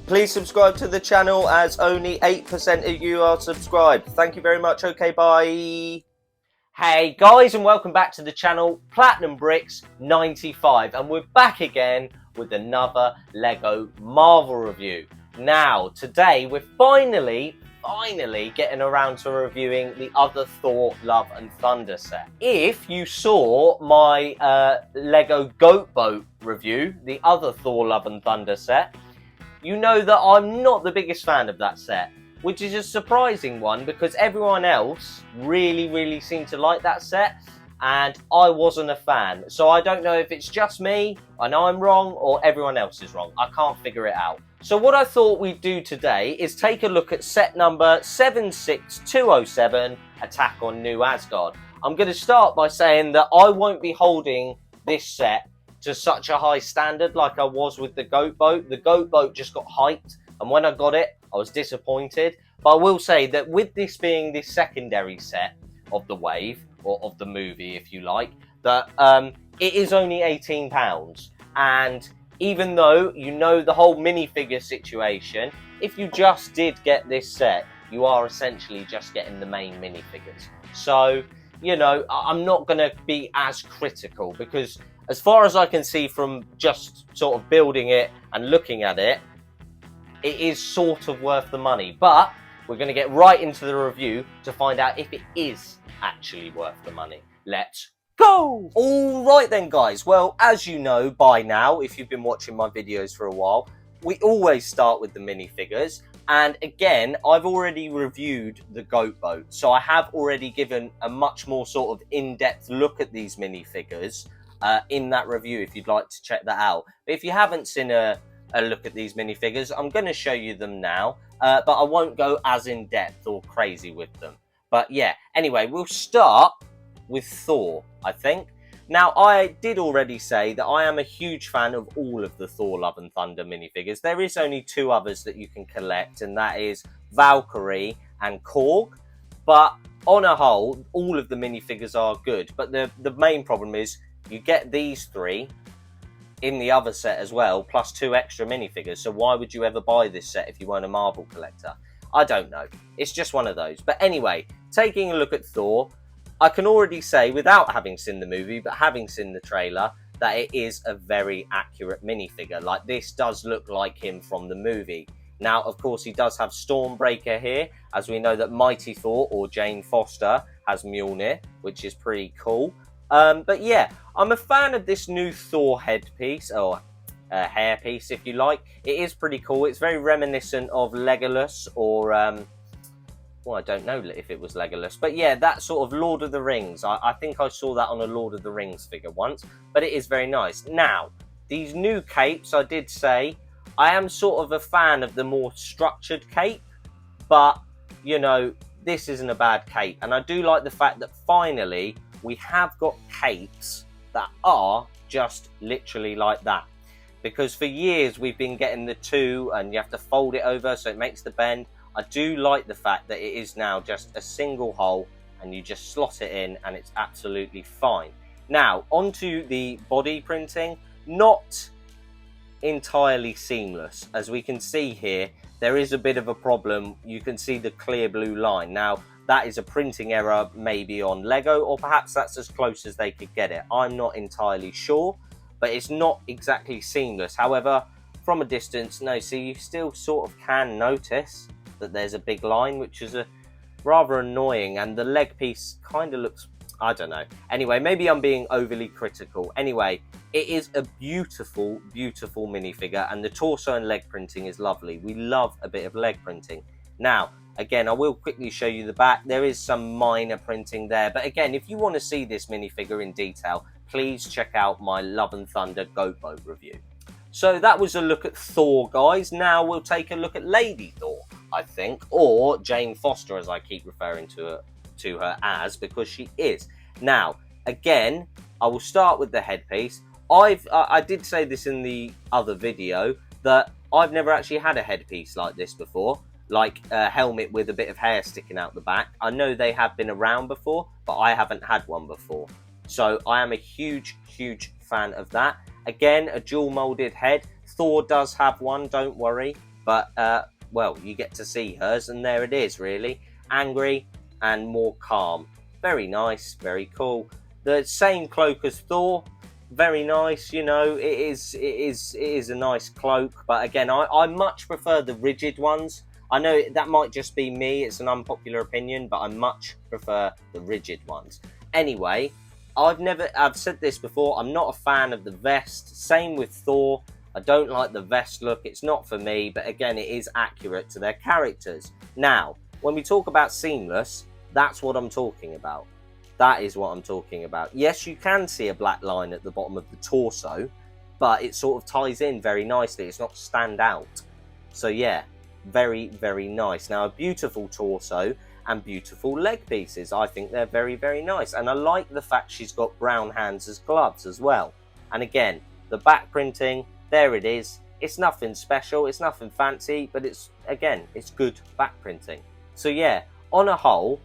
Please subscribe to the channel as only 8% of you are subscribed. Thank you very much. Okay, bye. Hey guys, and welcome back to the channel, Platinum Bricks 95, and we're back again with another Lego Marvel review. Now, today we're finally getting around to reviewing the other Thor Love and Thunder set. If you saw my Lego Goat Boat review, the other Thor Love and Thunder set, you know that I'm not the biggest fan of that set, which is a surprising one because everyone else really seemed to like that set and I wasn't a fan. So I don't know if it's just me, I know I'm wrong, or everyone else is wrong. I can't figure it out. So what I thought we'd do today is take a look at set number 76207, Attack on New Asgard. I'm going to start by saying that I won't be holding this set to such a high standard like I was with the Goat Boat. The Goat Boat just got hyped, and when I got it, I was disappointed. But I will say that with this being the secondary set of the wave, or of the movie if you like, that it is only £18. And even though you know the whole minifigure situation, if you just did get this set, you are essentially just getting the main minifigures. So, you know, I'm not going to be as critical because as far as I can see from just sort of building it and looking at it, it is sort of worth the money. But we're going to get right into the review to find out if it is actually worth the money. Let's go! Alright then guys, well as you know by now, if you've been watching my videos for a while, we always start with the minifigures. And again, I've already reviewed the Goat Boat, so I have already given a much more sort of in-depth look at these minifigures in that review if you'd like to check that out. But if you haven't seen a look at these minifigures, I'm going to show you them now, but I won't go as in-depth or crazy with them. But yeah, anyway, we'll start with Thor, I think. Now, I did already say that I am a huge fan of all of the Thor Love and Thunder minifigures. There is only two others that you can collect, and that is Valkyrie and Korg. But on a whole, all of the minifigures are good. But the main problem is you get these three in the other set as well, plus two extra minifigures. So why would you ever buy this set if you weren't a Marvel collector? I don't know. It's just one of those. But anyway, taking a look at Thor, I can already say, without having seen the movie, but having seen the trailer, that it is a very accurate minifigure. Like, this does look like him from the movie. Now, of course, he does have Stormbreaker here, as we know that Mighty Thor, or Jane Foster, has Mjolnir, which is pretty cool. But yeah, I'm a fan of this new Thor headpiece, or hairpiece, if you like. It is pretty cool. It's very reminiscent of Legolas, or well, I don't know if it was Legolas, but yeah, that sort of Lord of the Rings. I think I saw that on a Lord of the Rings figure once, but it is very nice. Now, these new capes, I did say, I am sort of a fan of the more structured cape, but, you know, this isn't a bad cape. And I do like the fact that finally we have got capes that are just literally like that. Because for years we've been getting the two and you have to fold it over so it makes the bend. I do like the fact that it is now just a single hole and you just slot it in and it's absolutely fine. Now, onto the body printing. Not entirely seamless. As we can see here, there is a bit of a problem. You can see the clear blue line. Now, that is a printing error maybe on Lego, or perhaps that's as close as they could get it. I'm not entirely sure, but it's not exactly seamless. However, from a distance, no, so you still sort of can notice that there's a big line, which is a rather annoying, and the leg piece kind of looks, I don't know. Anyway, maybe I'm being overly critical. Anyway, it is a beautiful minifigure, and the torso and leg printing is lovely. We love a bit of leg printing. Now, again, I will quickly show you the back. There is some minor printing there, but again, if you want to see this minifigure in detail, please check out my Love and Thunder Goat Boat review. So that was a look at Thor, guys. Now we'll take a look at Lady Thor, I think, or Jane Foster, as I keep referring to her as, because she is. Now, again, I will start with the headpiece. I did say this in the other video, that I've never actually had a headpiece like this before, like a helmet with a bit of hair sticking out the back. I know they have been around before, but I haven't had one before. So I am a huge fan of that. Again, a dual molded head. Thor does have one, don't worry. but well, you get to see hers, and there it is, really. Angry and more calm. Very nice, very cool. The same cloak as Thor, very nice, you know, it is a nice cloak, but again, I much prefer the rigid ones. I know that might just be me, it's an unpopular opinion, but I much prefer the rigid ones. Anyway, I've said this before, I'm not a fan of the vest. Same with Thor. I don't like the vest look. It's not for me, but again, it is accurate to their characters. Now, when we talk about seamless, that's what I'm talking about. That is what I'm talking about. Yes, you can see a black line at the bottom of the torso, but it sort of ties in very nicely. It's not stand out. So yeah, very, very nice. Now, a beautiful torso and beautiful leg pieces. I think they're very, very nice. And I like the fact she's got brown hands as gloves as well. And again, the back printing, there it is. It's nothing special, it's nothing fancy, but it's good back printing. So yeah, on a whole,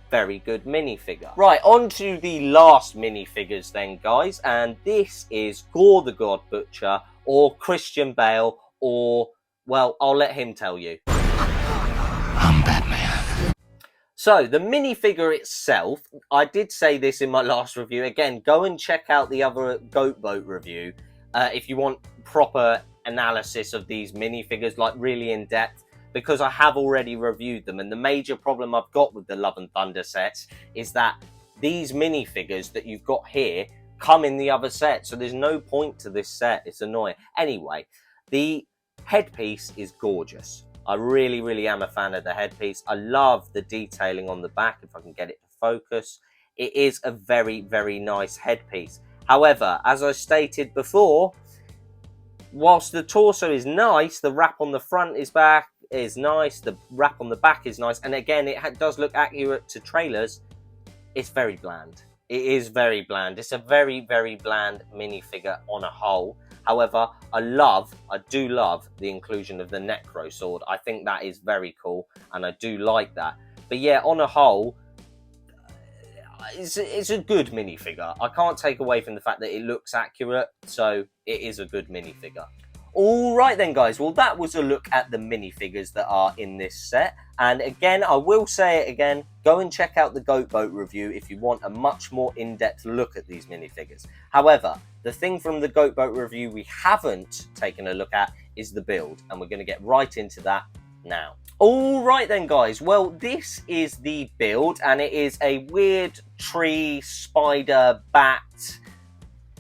very good minifigure. Right, on to the last minifigures then, guys. And this is Gore the God Butcher, or Christian Bale, or, well, I'll let him tell you. I'm Batman. So, the minifigure itself, I did say this in my last review. Again, go and check out the other Goat Boat review if you want proper analysis of these minifigures, like really in depth, because I have already reviewed them. And the major problem I've got with the Love and Thunder sets is that these minifigures that you've got here come in the other set, so there's no point to this set. It's annoying. Anyway, the headpiece is gorgeous. I really, really am a fan of the headpiece. I love the detailing on the back, if I can get it to focus. It is a very, very nice headpiece. However, as I stated before, whilst the torso is nice, the wrap on the front is nice, the wrap on the back is nice, and again, it does look accurate to trailers. It's very bland. It is very bland. It's a very, very bland minifigure on a whole. However, I do love the inclusion of the Necro sword. I think that is very cool, and I do like that. But yeah, on a whole, it's a good minifigure. I can't take away from the fact that it looks accurate, so it is a good minifigure. Alright then, guys, well, that was a look at the minifigures that are in this set. And again, I will say it again, go and check out the Goat Boat review if you want a much more in-depth look at these minifigures. However, the thing from the Goat Boat review we haven't taken a look at is the build, and we're going to get right into that now. Alright then, guys, well, this is the build, and it is a weird tree, spider, bat,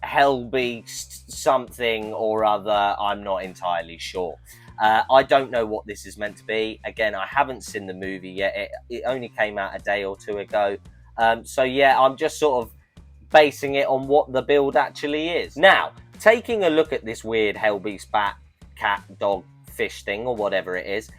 hell beast, something or other. I'm not entirely sure. I don't know what this is meant to be. Again, I haven't seen the movie yet. It only came out a day or two ago. So yeah, I'm just sort of basing it on what the build actually is. Now, taking a look at this weird hell beast, bat, cat, dog, fish thing, or whatever it is,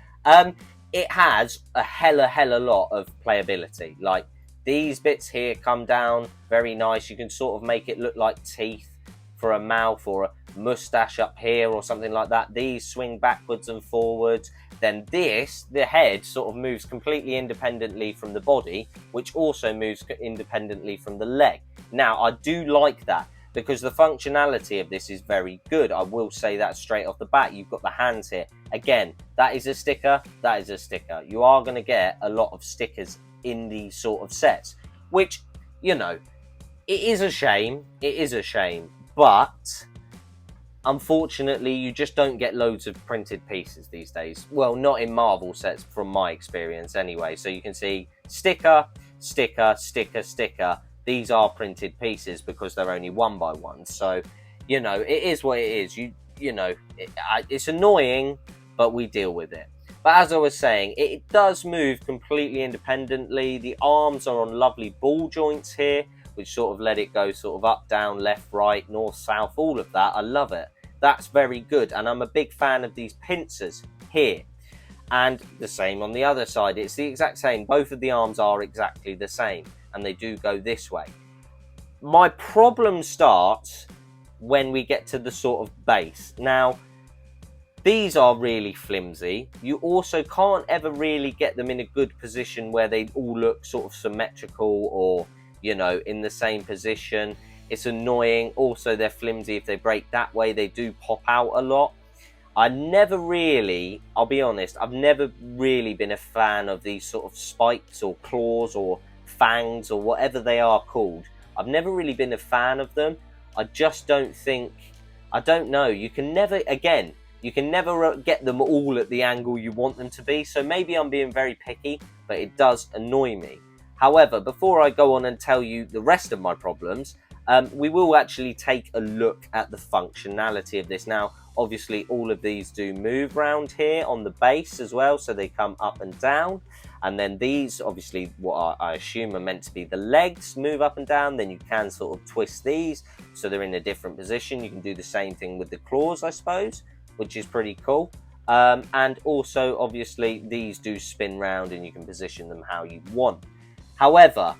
it has a hella lot of playability. Like, these bits here come down, very nice. You can sort of make it look like teeth for a mouth, or a mustache up here or something like that. These swing backwards and forwards. Then this, the head, sort of moves completely independently from the body, which also moves independently from the leg. Now, I do like that, because the functionality of this is very good. I will say that straight off the bat. You've got the hands here. Again, that is a sticker, that is a sticker. You are going to get a lot of stickers in these sort of sets, which, you know, it is a shame, but unfortunately you just don't get loads of printed pieces these days. Well, not in Marvel sets from my experience anyway. So you can see sticker, sticker, sticker, sticker. These are printed pieces because they're only 1x1. So, you know, it is what it is. You know, it's annoying, but we deal with it. But as I was saying, it does move completely independently. The arms are on lovely ball joints here, which sort of let it go sort of up, down, left, right, north, south, all of that. I love it. That's very good. And I'm a big fan of these pincers here. And the same on the other side. It's the exact same. Both of the arms are exactly the same, and they do go this way. My problem starts when we get to the sort of base. Now, these are really flimsy. You also can't ever really get them in a good position where they all look sort of symmetrical or, you know, in the same position. It's annoying. Also, they're flimsy. If they break that way, they do pop out a lot. I never really, I'll be honest, I've never really been a fan of these sort of spikes or claws or fangs or whatever they are called. I've never really been a fan of them. I just don't think, I don't know, you can never get them all at the angle you want them to be, so maybe I'm being very picky, but it does annoy me. However, before I go on and tell you the rest of my problems, we will actually take a look at the functionality of this. Now, obviously, all of these do move round here on the base as well, so they come up and down. And then these, obviously, what I assume are meant to be the legs, move up and down. Then you can sort of twist these, so they're in a different position. You can do the same thing with the claws, I suppose, which is pretty cool. And also, obviously, these do spin round and you can position them how you want. However,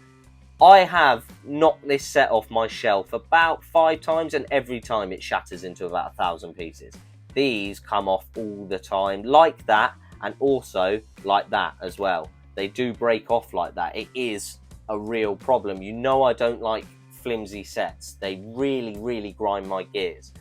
I have knocked this set off my shelf about 5 times, and every time it shatters into about 1,000 pieces. These come off all the time, like that, and also like that as well. They do break off like that. It is a real problem. You know I don't like flimsy sets. They really, really grind my gears.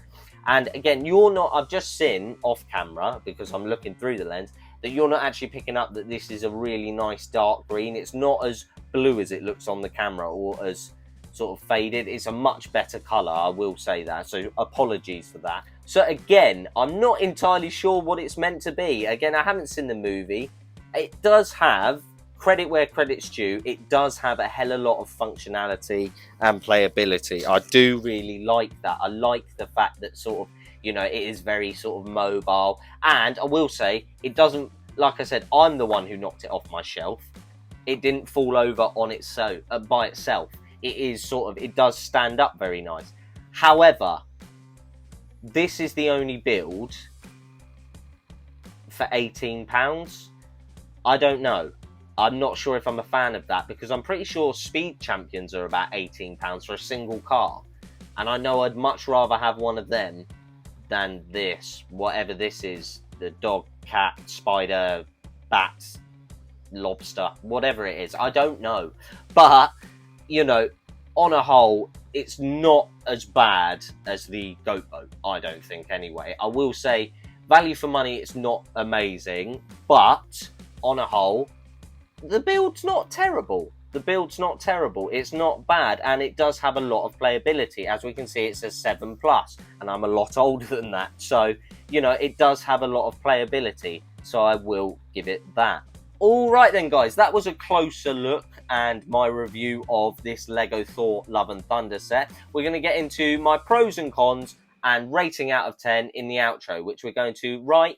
And again, you're not, I've just seen off camera, because I'm looking through the lens, that you're not actually picking up that this is a really nice dark green. It's not as blue as it looks on the camera, or as sort of faded. It's a much better colour, I will say that, so apologies for that. So again, I'm not entirely sure what it's meant to be. Again, I haven't seen the movie. It does have, credit where credit's due, it does have a hell of a lot of functionality and playability. I do really like that. I like the fact that sort of, you know, it is very sort of mobile. And I will say, it doesn't, like I said, I'm the one who knocked it off my shelf. It didn't fall over on itself, by itself. It is sort of, it does stand up very nice. However, this is the only build for £18. I don't know. I'm not sure if I'm a fan of that, because I'm pretty sure Speed Champions are about £18 for a single car. And I know I'd much rather have one of them than this, whatever this is, the dog, cat, spider, bat, lobster, whatever it is. I don't know. But, you know, on a whole, it's not as bad as the Goat Boat, I don't think, anyway. I will say, value for money, it's not amazing, but on a whole, the build's not terrible. The build's not terrible. It's not bad, and it does have a lot of playability. As we can see, it says 7+, and I'm a lot older than that. So, you know, it does have a lot of playability, so I will give it that. All right then, guys, that was a closer look and my review of this Lego Thor Love and Thunder set. We're going to get into my pros and cons and rating out of 10 in the outro, which we're going to right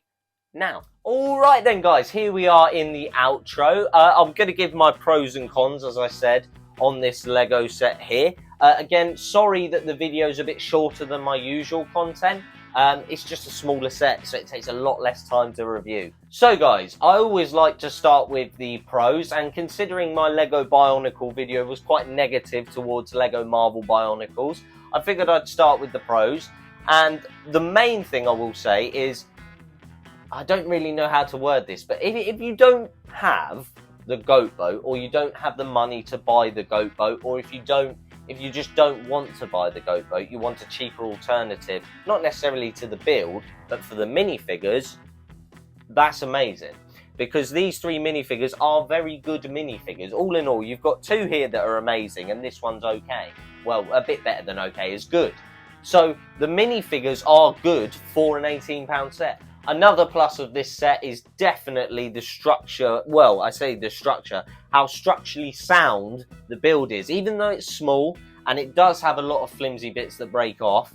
now. All right then, guys, here we are in the outro. I'm going to give my pros and cons, as I said, on this Lego set here. Again, sorry that the video is a bit shorter than my usual content. It's just a smaller set, so it takes a lot less time to review. So guys, I always like to start with the pros, and considering my Lego Bionicle video was quite negative towards Lego Marvel Bionicles, I figured I'd start with the pros. And the main thing I will say is, I don't really know how to word this, but if you don't have the Goat Boat, or you don't have the money to buy the Goat Boat, or if you just don't want to buy the Goat Boat, you want a cheaper alternative, not necessarily to the build, but for the minifigures, that's amazing. Because these 3 minifigures are very good minifigures. All in all, you've got 2 here that are amazing, and this one's okay. Well, a bit better than okay is good. So, the minifigures are good for an £18 set. Another plus of this set is definitely the structure. Well, I say the structure, how structurally sound the build is. Even though it's small and it does have a lot of flimsy bits that break off,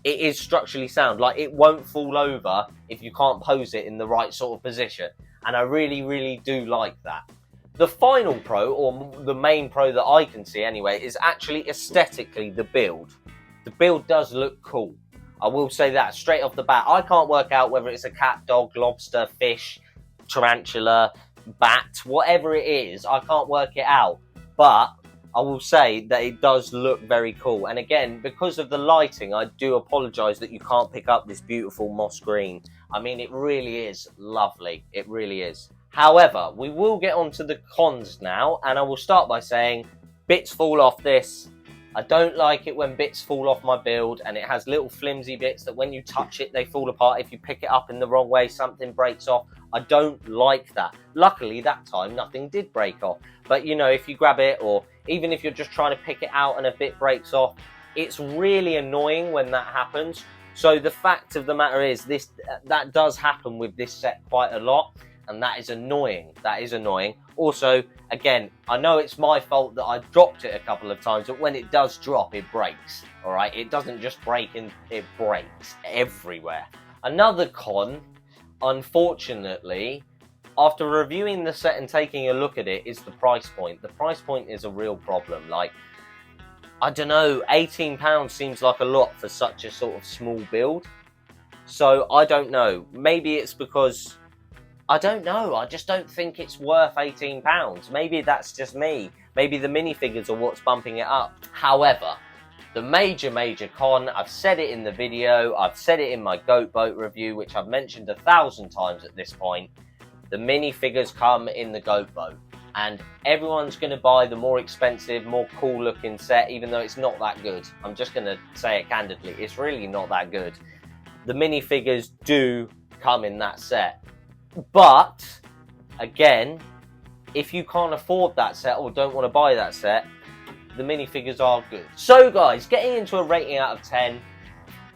it is structurally sound. Like, it won't fall over if you can't pose it in the right sort of position. And I really, really do like that. The final pro, or the main pro that I can see anyway, is actually aesthetically the build. The build does look cool. I will say that straight off the bat. I can't work out whether it's a cat, dog, lobster, fish, tarantula, bat, whatever it is. I can't work it out. But I will say that it does look very cool. And again, because of the lighting, I do apologise that you can't pick up this beautiful moss green. I mean, it really is lovely. It really is. However, we will get on to the cons now. And I will start by saying, bits fall off this. I don't like it when bits fall off my build and it has little flimsy bits that when you touch it, they fall apart. If you pick it up in the wrong way, something breaks off. I don't like that. Luckily, that time, nothing did break off. But, you know, if you grab it, or even if you're just trying to pick it out and a bit breaks off, it's really annoying when that happens. So the fact of the matter is, that does happen with this set quite a lot. And that is annoying. That is annoying. Also, again, I know it's my fault that I dropped it a couple of times, but when it does drop, it breaks. All right? It doesn't just break, it breaks everywhere. Another con, unfortunately, after reviewing the set and taking a look at it, is the price point. The price point is a real problem. Like, I don't know, £18 seems like a lot for such a sort of small build. So, I don't know. Maybe it's because... I don't know, I just don't think it's worth £18. Maybe that's just me. Maybe the minifigures are what's bumping it up. However, the major con, I've said it in the video, I've said it in my goat boat review, which I've mentioned 1,000 times at this point. The minifigures come in the goat boat. And everyone's going to buy the more expensive, more cool looking set, even though it's not that good. I'm just going to say it candidly, it's really not that good. The minifigures do come in that set. But, again, if you can't afford that set or don't want to buy that set, the minifigures are good. So guys, getting into a rating out of 10,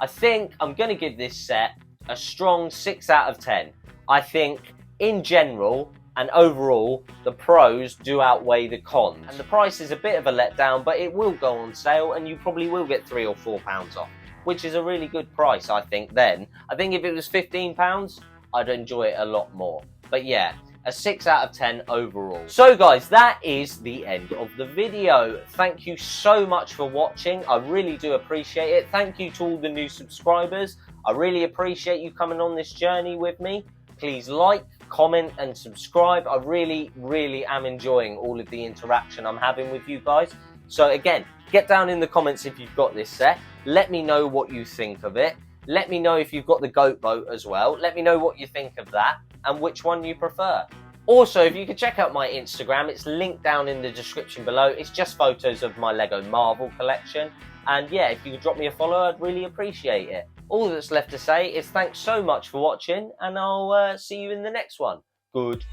I think I'm going to give this set a strong 6 out of 10. I think, in general and overall, the pros do outweigh the cons. And the price is a bit of a letdown, but it will go on sale and you probably will get £3 or £4 off, which is a really good price, I think, then. I think if it was £15, I'd enjoy it a lot more. But yeah, a 6 out of 10 overall. So guys, that is the end of the video. Thank you so much for watching. I really do appreciate it. Thank you to all the new subscribers. I really appreciate you coming on this journey with me. Please like, comment and subscribe. I really am enjoying all of the interaction I'm having with you guys. So again, get down in the comments if you've got this set. Let me know what you think of it. Let me know if you've got the goat boat as well. Let me know what you think of that and which one you prefer. Also, if you could check out my Instagram, it's linked down in the description below. It's just photos of my Lego Marvel collection. And yeah, if you could drop me a follow, I'd really appreciate it. All that's left to say is thanks so much for watching, and I'll see you in the next one. Goodbye.